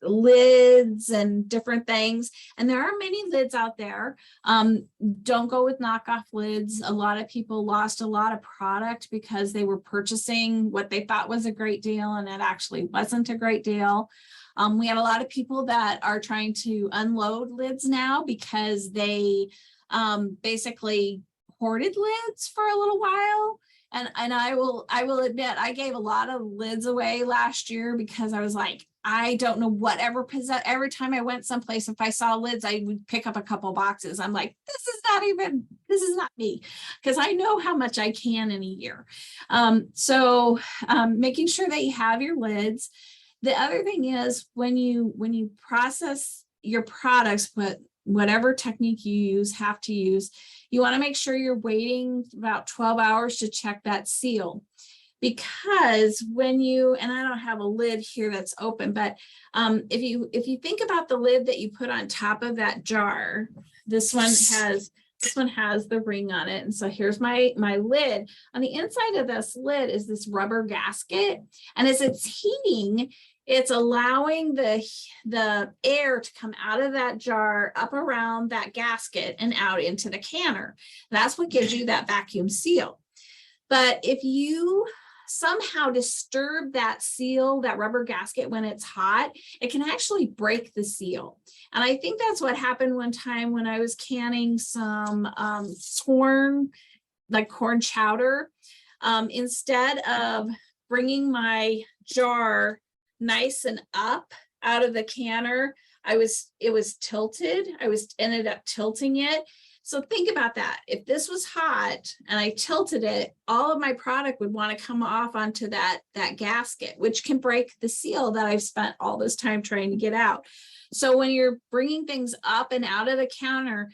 lids and different things. And there are many lids out there. Don't go with knockoff lids. A lot of people lost a lot of product because they were purchasing what they thought was a great deal, and it actually wasn't a great deal. We have a lot of people that are trying to unload lids now because they basically hoarded lids for a little while. And I will admit, I gave a lot of lids away last year because I was like, I don't know whatever possess. Every time I went someplace, if I saw lids, I would pick up a couple boxes. I'm like, this is not me, because I know how much I can in a year. So making sure that you have your lids. The other thing is when you process your products, whatever technique you use, have to use, you want to make sure you're waiting about 12 hours to check that seal. Because when you, and I don't have a lid here that's open, but if you think about the lid that you put on top of that jar, this one has the ring on it. And so here's my lid. On the inside of this lid is this rubber gasket. And as it's heating, it's allowing the air to come out of that jar up around that gasket and out into the canner. That's what gives you that vacuum seal. But if you somehow disturb that seal, that rubber gasket, when it's hot, it can actually break the seal. And I think that's what happened one time when I was canning some corn, like corn chowder. Instead of bringing my jar nice and up out of the canner, it was tilted. Ended up tilting it. So think about that. If this was hot and I tilted it, all of my product would want to come off onto that gasket, which can break the seal that I've spent all this time trying to get out. So when you're bringing things up and out of the canner,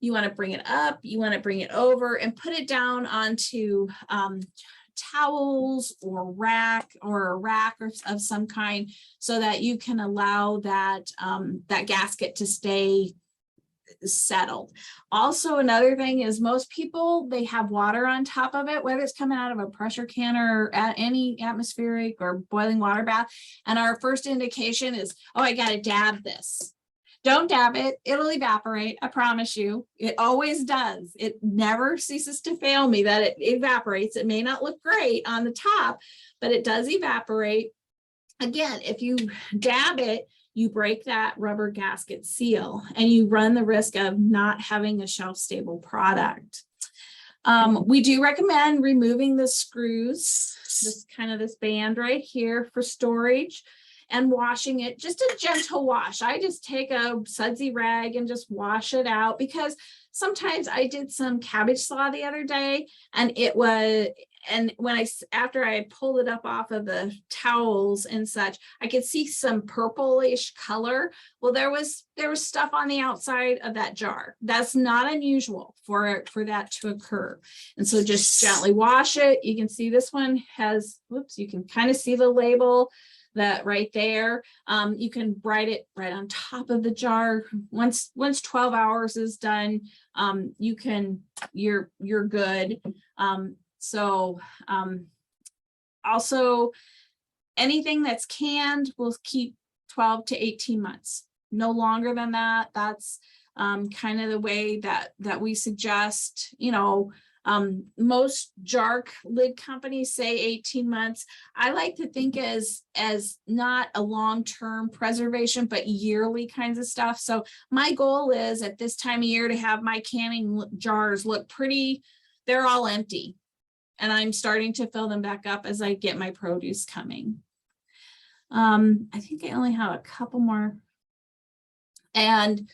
you want to bring it up, you want to bring it over and put it down onto towels or a rack of some kind, so that you can allow that gasket to stay settled. Also, another thing is most people, they have water on top of it, whether it's coming out of a pressure canner or at any atmospheric or boiling water bath. And our first indication is, oh, I got to dab this. Don't dab it. It'll evaporate. I promise you. It always does. It never ceases to fail me that it evaporates. It may not look great on the top, but it does evaporate. Again, if you dab it, you break that rubber gasket seal and you run the risk of not having a shelf-stable product. We do recommend removing the screws, this band right here for storage, and washing it, just a gentle wash. I just take a sudsy rag and just wash it out, because sometimes I did some cabbage slaw the other day and after I had pulled it up off of the towels and such, I could see some purplish color. Well, there was stuff on the outside of that jar. That's not unusual for that to occur. And so just gently wash it. You can see this one has, you can kind of see the label that right there. You can write it right on top of the jar. Once 12 hours is done, you're good. Also, anything that's canned will keep 12 to 18 months. No longer than that. That's kind of the way that we suggest. Most jar lid companies say 18 months. I like to think as not a long-term preservation, but yearly kinds of stuff. So my goal is at this time of year to have my canning jars look pretty, they're all empty. And I'm starting to fill them back up as I get my produce coming. I think I only have a couple more. And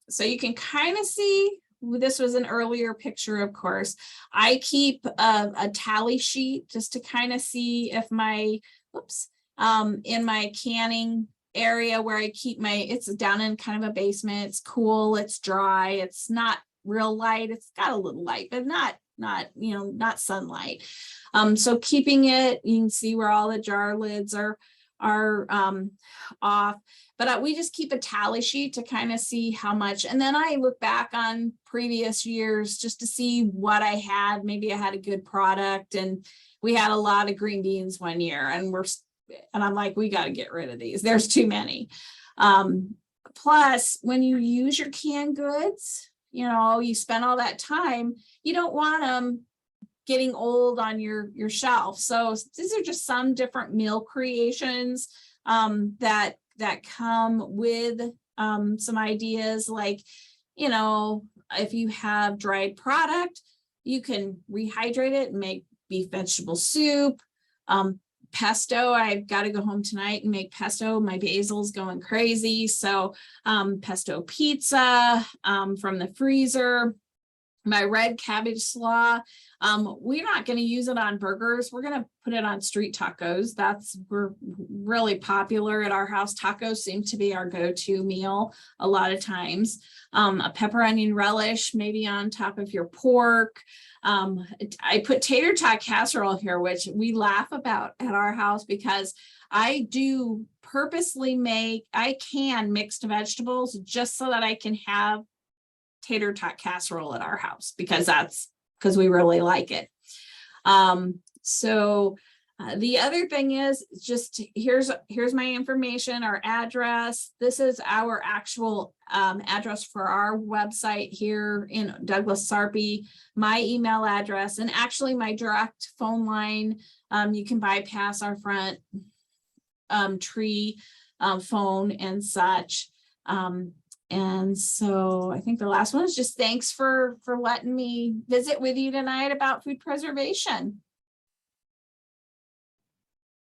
so you can kind of see, this was an earlier picture, of course. I keep a tally sheet just to kind of see if my, in my canning area where I keep it's down in kind of a basement. It's cool, it's dry, it's not real light. It's got a little light, but not sunlight. So keeping it, you can see where all the jar lids are off, but we just keep a tally sheet to kind of see how much. And then I look back on previous years just to see what I had. Maybe I had a good product, and we had a lot of green beans one year, and I'm like, we got to get rid of these. There's too many. Plus, when you use your canned goods, you spend all that time, you don't want them getting old on your shelf. So these are just some different meal creations that come with some ideas, like, if you have dried product, You can rehydrate it and make beef vegetable soup. Pesto, I've got to go home tonight and make pesto. My basil's going crazy. So pesto pizza from the freezer. My red cabbage slaw. We're not going to use it on burgers. We're going to put it on street tacos. We're really popular at our house. Tacos seem to be our go-to meal a lot of times. A pepper onion relish, maybe on top of your pork. I put tater tot casserole here, which we laugh about at our house because I do purposely I can mixed vegetables just so that I can have tater tot casserole at our house because we really like it. The other thing is just here's my information, our address. This is our actual address for our website here in Douglas Sarpy, my email address, and actually my direct phone line. You can bypass our front tree phone and such. And so I think the last one is just thanks for letting me visit with you tonight about food preservation.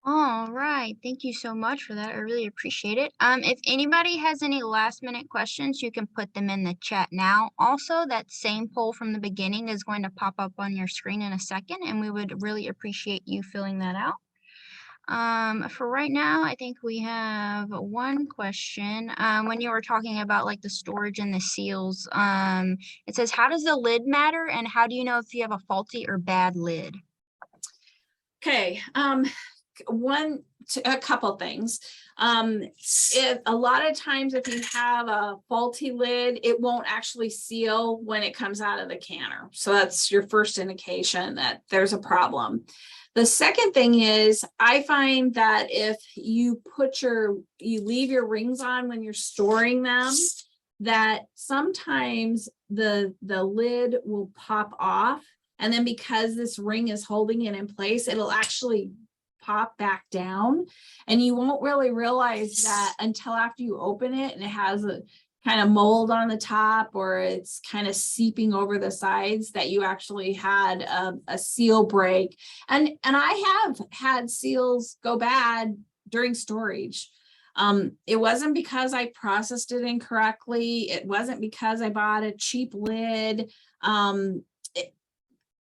All right, thank you so much for that. I really appreciate it. If anybody has any last minute questions, you can put them in the chat now. Also, that same poll from the beginning is going to pop up on your screen in a second, and we would really appreciate you filling that out. For right now, I think we have one question. When you were talking about like the storage and the seals, it says, how does the lid matter and how do you know if you have a faulty or bad lid? Okay, a couple things. If a lot of times if you have a faulty lid, it won't actually seal when it comes out of the canner. So that's your first indication that there's a problem. The second thing is I find that if you leave your rings on when you're storing them, that sometimes the lid will pop off. And then because this ring is holding it in place, it'll actually pop back down. And you won't really realize that until after you open it and it has a kind of mold on the top or it's kind of seeping over the sides that you actually had a seal break. And I have had seals go bad during storage. It wasn't because I processed it incorrectly. It wasn't because I bought a cheap lid.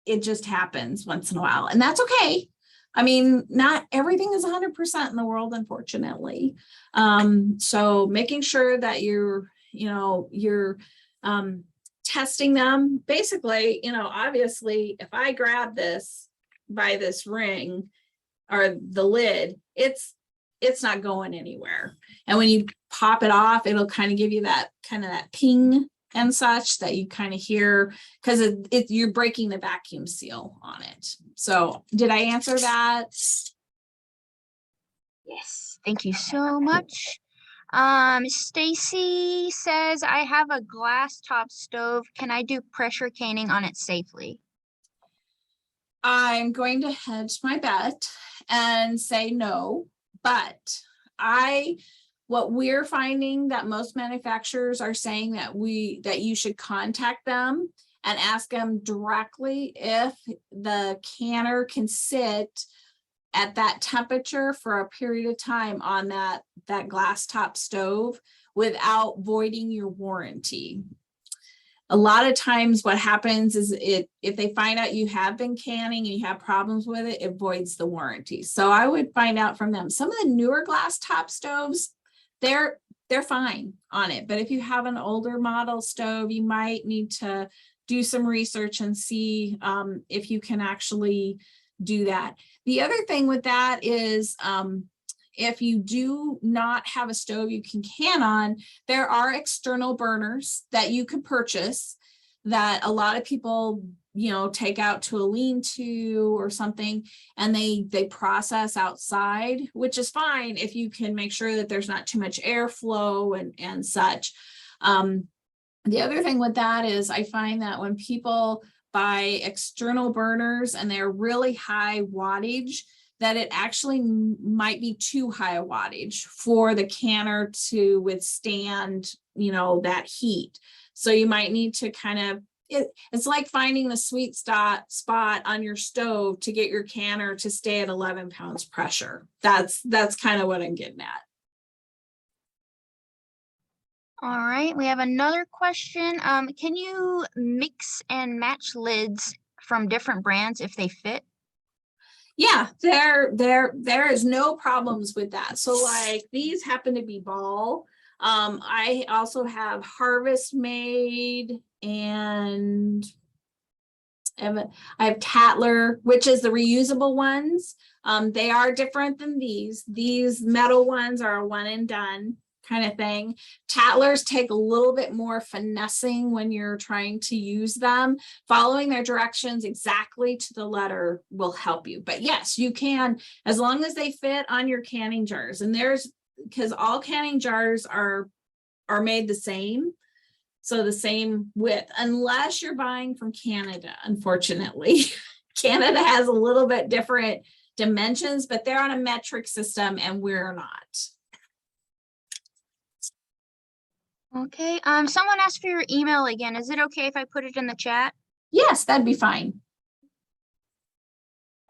It just happens once in a while, and that's okay. I mean, not everything is 100% in the world, unfortunately. So making sure that you're testing them. Basically, obviously, if I grab this by this ring or the lid, it's not going anywhere. And when you pop it off, it'll kind of give you that ping and such that you kind of hear because you're breaking the vacuum seal on it. So did I answer that? Yes, thank you so much. Stacy says, I have a glass top stove. Can I do pressure canning on it safely? I'm going to hedge my bet and say no, but what we're finding that most manufacturers are saying that you should contact them and ask them directly if the canner can sit at that temperature for a period of time on that glass top stove without voiding your warranty. A lot of times what happens is if they find out you have been canning and you have problems with it, it voids the warranty. So I would find out from them. Some of the newer glass top stoves, they're fine on it. But if you have an older model stove, you might need to do some research and see if you can actually do that. The other thing with that is if you do not have a stove you can can on, there are external burners that you could purchase that a lot of people take out to a lean-to or something, and they process outside, which is fine if you can make sure that there's not too much airflow and such. The other thing with that is I find that when people buy external burners and they're really high wattage, that it actually might be too high a wattage for the canner to withstand, that heat. So you might need to kind of it's like finding the sweet spot on your stove to get your canner to stay at 11 pounds pressure. That's kind of what I'm getting at. All right, we have another question. Can you mix and match lids from different brands if they fit? Yeah, there is no problems with that. So like these happen to be Ball. I also have Harvest Made, and I have Tatler, which is the reusable ones. They are different than these. These metal ones are a one and done kind of thing. Tatlers take a little bit more finessing when you're trying to use them. Following their directions exactly to the letter will help you. But yes, you can, as long as they fit on your canning jars. And because all canning jars are made the same. So the same width, unless you're buying from Canada, unfortunately. Canada has a little bit different dimensions, but they're on a metric system and we're not. Okay, someone asked for your email again. Is it okay if I put it in the chat? Yes, that'd be fine.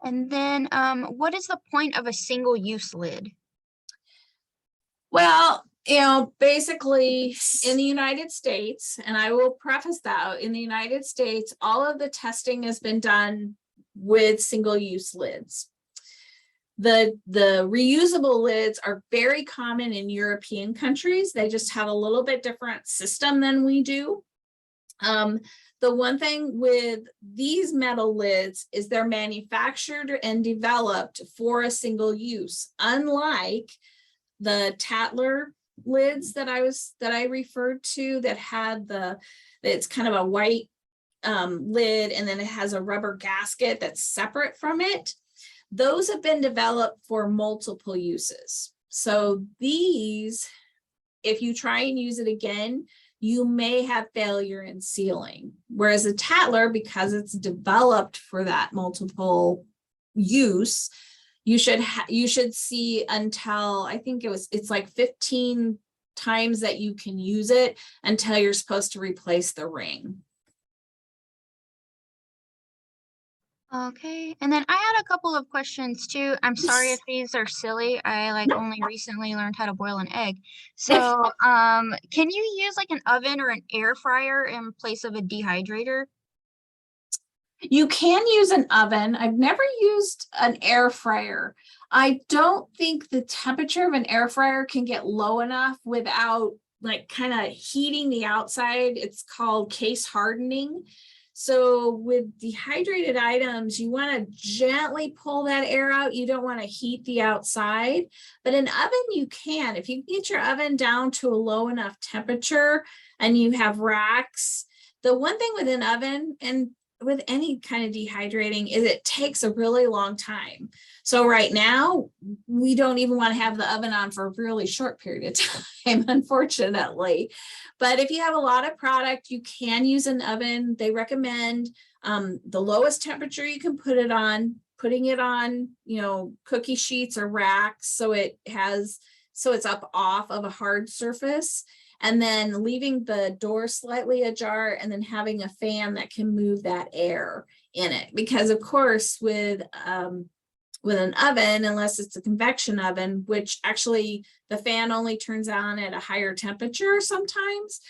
And then, what is the point of a single-use lid? Well, basically in the United States, and I will preface that, in the United States, all of the testing has been done with single-use lids. The reusable lids are very common in European countries. They just have a little bit different system than we do. The one thing with these metal lids is they're manufactured and developed for a single use, unlike the Tatler lids that I referred to that had it's kind of a white lid, and then it has a rubber gasket that's separate from it. Those have been developed for multiple uses. So these, if you try and use it again, you may have failure in sealing. Whereas a Tatler, because it's developed for that multiple use, you should see until, I think it's like 15 times that you can use it until you're supposed to replace the ring. Okay, and then I had a couple of questions too. I'm sorry if these are silly. I like only recently learned how to boil an egg. So, can you use like an oven or an air fryer in place of a dehydrator? You can use an oven. I've never used an air fryer. I don't think the temperature of an air fryer can get low enough without like kind of heating the outside. It's called case hardening. So with dehydrated items, you want to gently pull that air out. You don't want to heat the outside, but an oven you can. If you get your oven down to a low enough temperature and you have racks, the one thing with an oven and with any kind of dehydrating is it takes a really long time. So right now, we don't even want to have the oven on for a really short period of time, unfortunately. But if you have a lot of product, you can use an oven. They recommend the lowest temperature you can put it on, putting it on, cookie sheets or racks so it's up off of a hard surface, and then leaving the door slightly ajar and then having a fan that can move that air in it. Because of course, with an oven, unless it's a convection oven, which actually the fan only turns on at a higher temperature sometimes,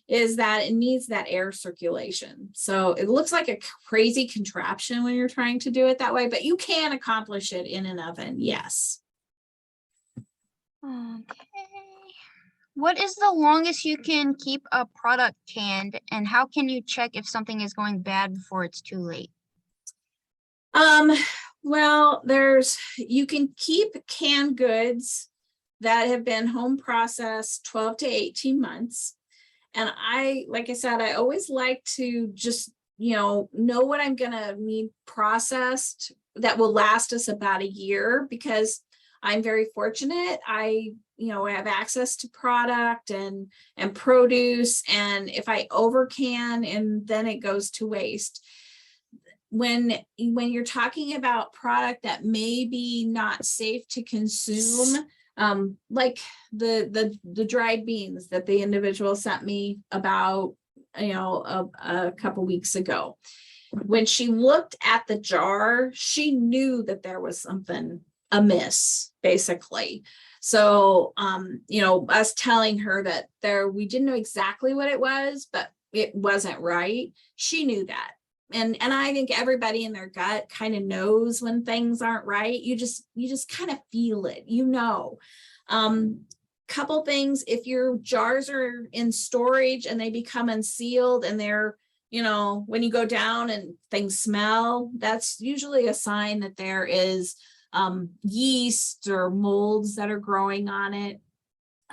is that it needs that air circulation. So it looks like a crazy contraption when you're trying to do it that way, but you can accomplish it in an oven, yes. Okay. What is the longest you can keep a product canned, and how can you check if something is going bad before it's too late? Well, you can keep canned goods that have been home processed 12 to 18 months. And like I said, I always like to just, know what I'm going to need processed that will last us about a year, because I'm very fortunate. I have access to product and produce. And if I over can, and then it goes to waste. When you're talking about product that may be not safe to consume, like the dried beans that the individual sent me about a couple weeks ago. When she looked at the jar, she knew that there was something amiss, basically. So, us telling her that we didn't know exactly what it was, but it wasn't right. She knew that. And I think everybody in their gut kind of knows when things aren't right. You just kind of feel it, couple things. If your jars are in storage and they become unsealed and they're, when you go down and things smell, that's usually a sign that there is yeast or molds that are growing on it.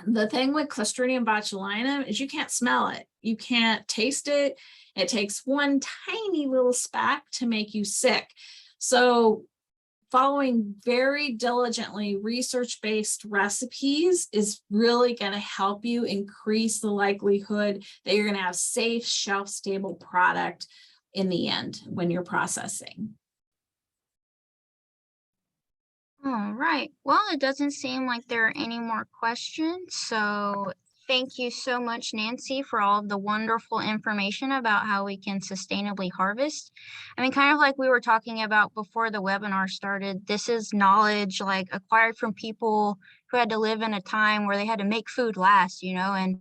The thing with Clostridium botulinum is you can't smell it. You can't taste it. It takes one tiny little speck to make you sick. So following very diligently research-based recipes is really going to help you increase the likelihood that you're going to have safe, shelf-stable product in the end when you're processing. All right. Well, it doesn't seem like there are any more questions. So thank you so much, Nancy, for all of the wonderful information about how we can sustainably harvest. I mean, kind of like we were talking about before the webinar started, this is knowledge like acquired from people who had to live in a time where they had to make food last, and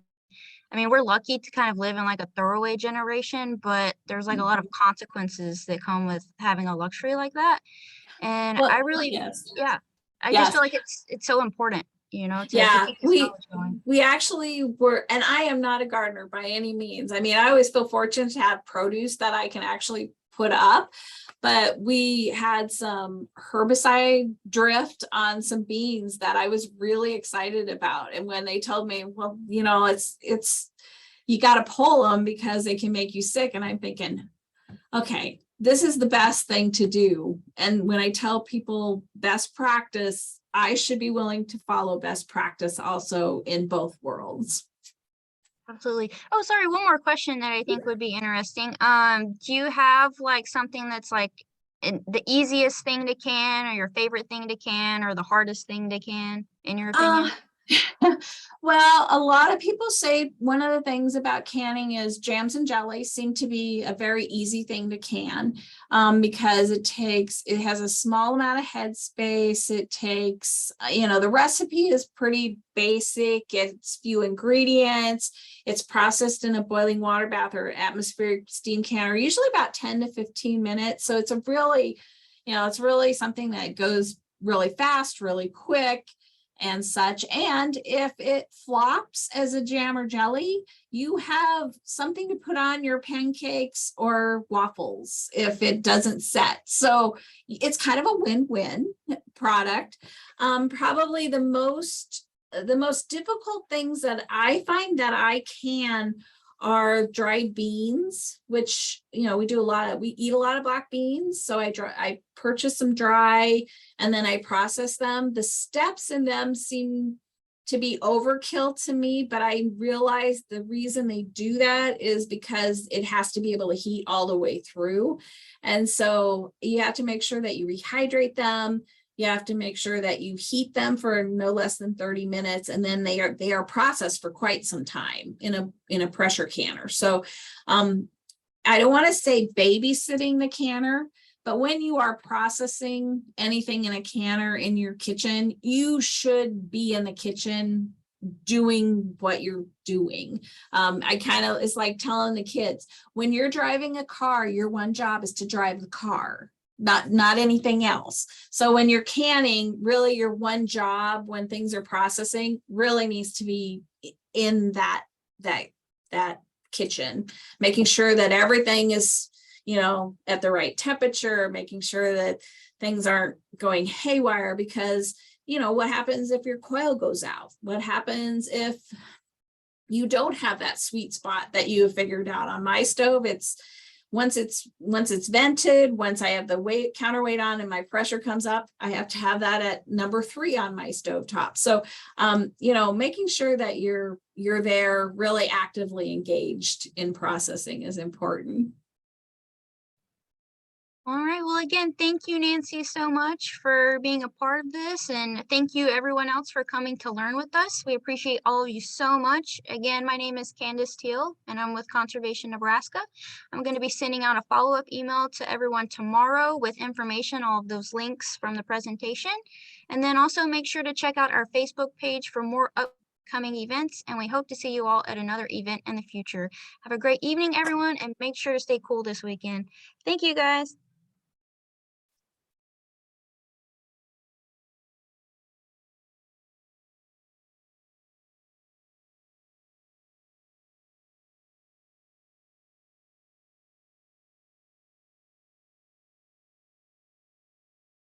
I mean, we're lucky to kind of live in like a throwaway generation, but there's like a lot of consequences that come with having a luxury like that. And I really, yes. yeah, I Yes. just feel like it's so important, to Yeah, keep this knowledge going. we actually were, and I am not a gardener by any means. I mean, I always feel fortunate to have produce that I can actually put up, but we had some herbicide drift on some beans that I was really excited about. And when they told me, well, it's you got to pull them because they can make you sick. And I'm thinking, okay, this is the best thing to do. And when I tell people best practice, I should be willing to follow best practice also in both worlds. Absolutely. Oh, sorry, one more question that I think would be interesting. Do you have like something that's like the easiest thing to can, or your favorite thing to can, or the hardest thing to can, in your opinion? Well, a lot of people say one of the things about canning is jams and jellies seem to be a very easy thing to can because it has a small amount of headspace. It takes, the recipe is pretty basic. It's few ingredients. It's processed in a boiling water bath or atmospheric steam canner, usually about 10 to 15 minutes. So it's it's really something that goes really fast, really quick and such. And if it flops as a jam or jelly, you have something to put on your pancakes or waffles if it doesn't set. So it's kind of a win-win product. Probably the most difficult things that I find that I can are dried beans, which, we eat a lot of black beans. So I purchase some dry and then I process them. The steps in them seem to be overkill to me, but I realize the reason they do that is because it has to be able to heat all the way through. And so you have to make sure that you rehydrate them. You have to make sure that you heat them for no less than 30 minutes, and then they are processed for quite some time in a pressure canner. So I don't want to say babysitting the canner, but when you are processing anything in a canner in your kitchen, you should be in the kitchen doing what you're doing. It's like telling the kids, when you're driving a car, your one job is to drive the car, not anything else. So when you're canning, really your one job when things are processing really needs to be in that kitchen, making sure that everything is, at the right temperature, making sure that things aren't going haywire, because, what happens if your coil goes out? What happens if you don't have that sweet spot that you have figured out? On my stove, once it's vented, once I have the counterweight on and my pressure comes up, I have to have that at number 3 on my stovetop. So, making sure that you're there really actively engaged in processing is important. All right. Well, again, thank you, Nancy, so much for being a part of this. And thank you, everyone else, for coming to learn with us. We appreciate all of you so much. Again, my name is Candace Teal, and I'm with Conservation Nebraska. I'm going to be sending out a follow-up email to everyone tomorrow with information, all of those links from the presentation. And then also make sure to check out our Facebook page for more upcoming events. And we hope to see you all at another event in the future. Have a great evening, everyone, and make sure to stay cool this weekend. Thank you, guys.